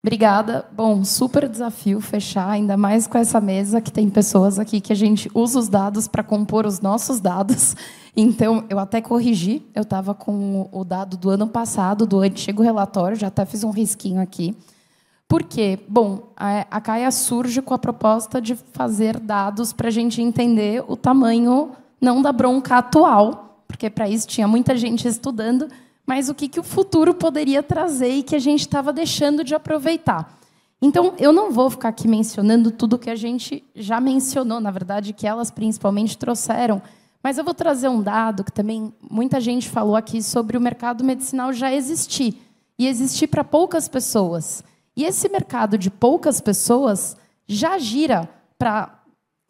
Obrigada. Bom, super desafio fechar, ainda mais com essa mesa que tem pessoas aqui que a gente usa os dados para compor os nossos dados. Então, eu até corrigi, eu estava com o dado do ano passado, do antigo relatório, já até fiz um risquinho aqui. Por quê? Bom, a Caia surge com a proposta de fazer dados para a gente entender o tamanho, não da bronca atual, porque para isso tinha muita gente estudando, mas o que o futuro poderia trazer e que a gente estava deixando de aproveitar. Então, eu não vou ficar aqui mencionando tudo que a gente já mencionou, na verdade, que elas principalmente trouxeram, mas eu vou trazer um dado que também muita gente falou aqui sobre o mercado medicinal já existir, e existir para poucas pessoas. E esse mercado de poucas pessoas já gira para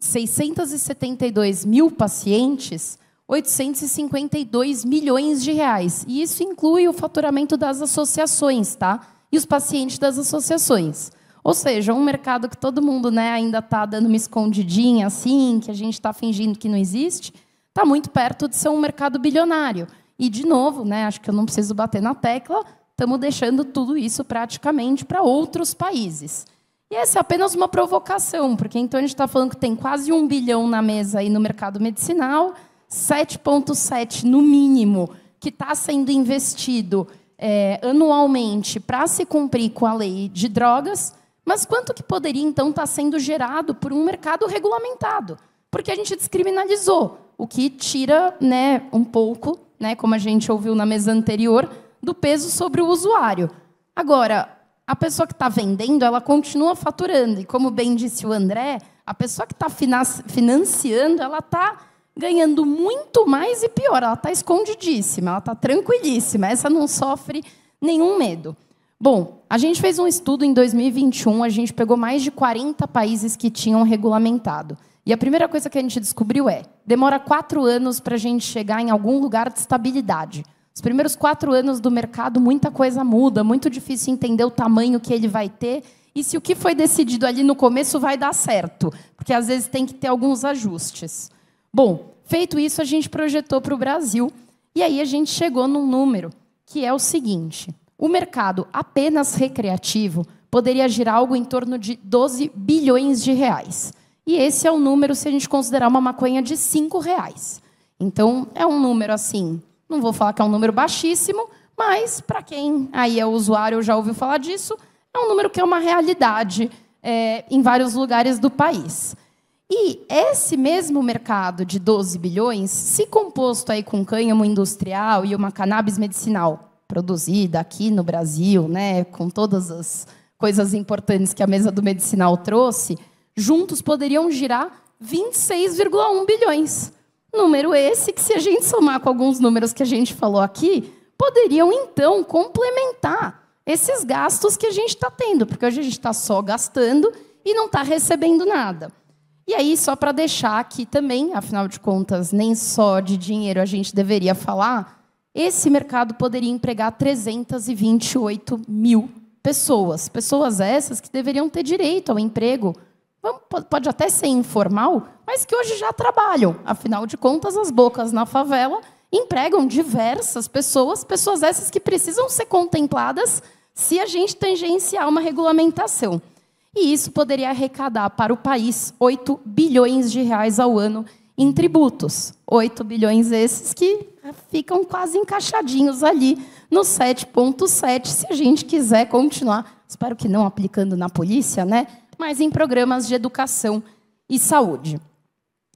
672 mil pacientes, 852 milhões de reais. E isso inclui o faturamento das associações, tá? E os pacientes das associações. Ou seja, um mercado que todo mundo, né, ainda está dando uma escondidinha, assim, que a gente está fingindo que não existe, está muito perto de ser um mercado bilionário. E, de novo, né, acho que eu não preciso bater na tecla, estamos deixando tudo isso praticamente para outros países. E essa é apenas uma provocação, porque então a gente está falando que tem quase 1 bilhão na mesa aí no mercado medicinal, 7,7 no mínimo, que está sendo investido anualmente para se cumprir com a lei de drogas, mas quanto que poderia, então, estar sendo gerado por um mercado regulamentado? Porque a gente descriminalizou, o que tira, né, um pouco, né, como a gente ouviu na mesa anterior, do peso sobre o usuário. Agora, a pessoa que está vendendo, ela continua faturando, e como bem disse o André, a pessoa que está financiando, ela está ganhando muito mais e pior, ela está escondidíssima, ela está tranquilíssima, essa não sofre nenhum medo. Bom, a gente fez um estudo em 2021, a gente pegou mais de 40 países que tinham regulamentado. E a primeira coisa que a gente descobriu demora 4 anos para a gente chegar em algum lugar de estabilidade. Os primeiros 4 anos do mercado, muita coisa muda, muito difícil entender o tamanho que ele vai ter e se o que foi decidido ali no começo vai dar certo, porque às vezes tem que ter alguns ajustes. Bom, feito isso, a gente projetou para o Brasil, e aí a gente chegou num número que é o seguinte: o mercado apenas recreativo poderia girar algo em torno de 12 bilhões de reais. E esse é o número se a gente considerar uma maconha de R$5. Então, é um número assim, não vou falar que é um número baixíssimo, mas, para quem aí é usuário ou já ouviu falar disso, é um número que é uma realidade em vários lugares do país. E esse mesmo mercado de 12 bilhões, se composto aí com cânhamo industrial e uma cannabis medicinal produzida aqui no Brasil, né, com todas as coisas importantes que a mesa do medicinal trouxe, juntos poderiam girar 26,1 bilhões. Número esse que, se a gente somar com alguns números que a gente falou aqui, poderiam, então, complementar esses gastos que a gente está tendo, porque hoje a gente está só gastando e não está recebendo nada. E aí, só para deixar aqui também, afinal de contas, nem só de dinheiro a gente deveria falar, esse mercado poderia empregar 328 mil pessoas. Pessoas essas que deveriam ter direito ao emprego. Pode até ser informal, mas que hoje já trabalham. Afinal de contas, as bocas na favela empregam diversas pessoas, pessoas essas que precisam ser contempladas se a gente tangenciar uma regulamentação. E isso poderia arrecadar para o país 8 bilhões de reais ao ano em tributos. 8 bilhões esses que ficam quase encaixadinhos ali no 7,7, se a gente quiser continuar, espero que não aplicando na polícia, né? Mas em programas de educação e saúde.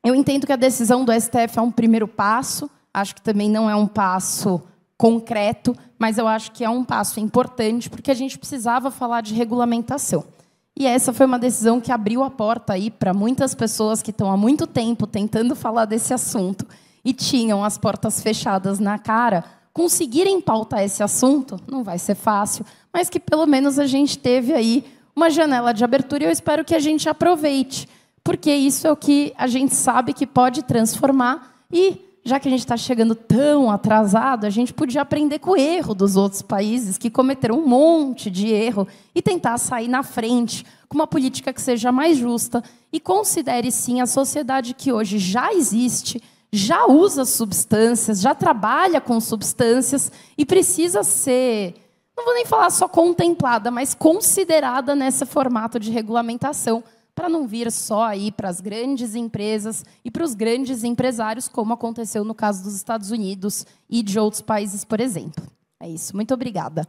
Eu entendo que a decisão do STF é um primeiro passo, acho que também não é um passo concreto, mas eu acho que é um passo importante, porque a gente precisava falar de regulamentação. E essa foi uma decisão que abriu a porta aí para muitas pessoas que estão há muito tempo tentando falar desse assunto e tinham as portas fechadas na cara, conseguirem pautar esse assunto, não vai ser fácil, mas que pelo menos a gente teve aí uma janela de abertura e eu espero que a gente aproveite, porque isso é o que a gente sabe que pode transformar e, já que a gente está chegando tão atrasado, a gente podia aprender com o erro dos outros países que cometeram um monte de erro e tentar sair na frente com uma política que seja mais justa e considere, sim, a sociedade que hoje já existe, já usa substâncias, já trabalha com substâncias e precisa ser não vou nem falar só contemplada, mas considerada nesse formato de regulamentação, para não vir só aí para as grandes empresas e para os grandes empresários, como aconteceu no caso dos Estados Unidos e de outros países, por exemplo. É isso. Muito obrigada.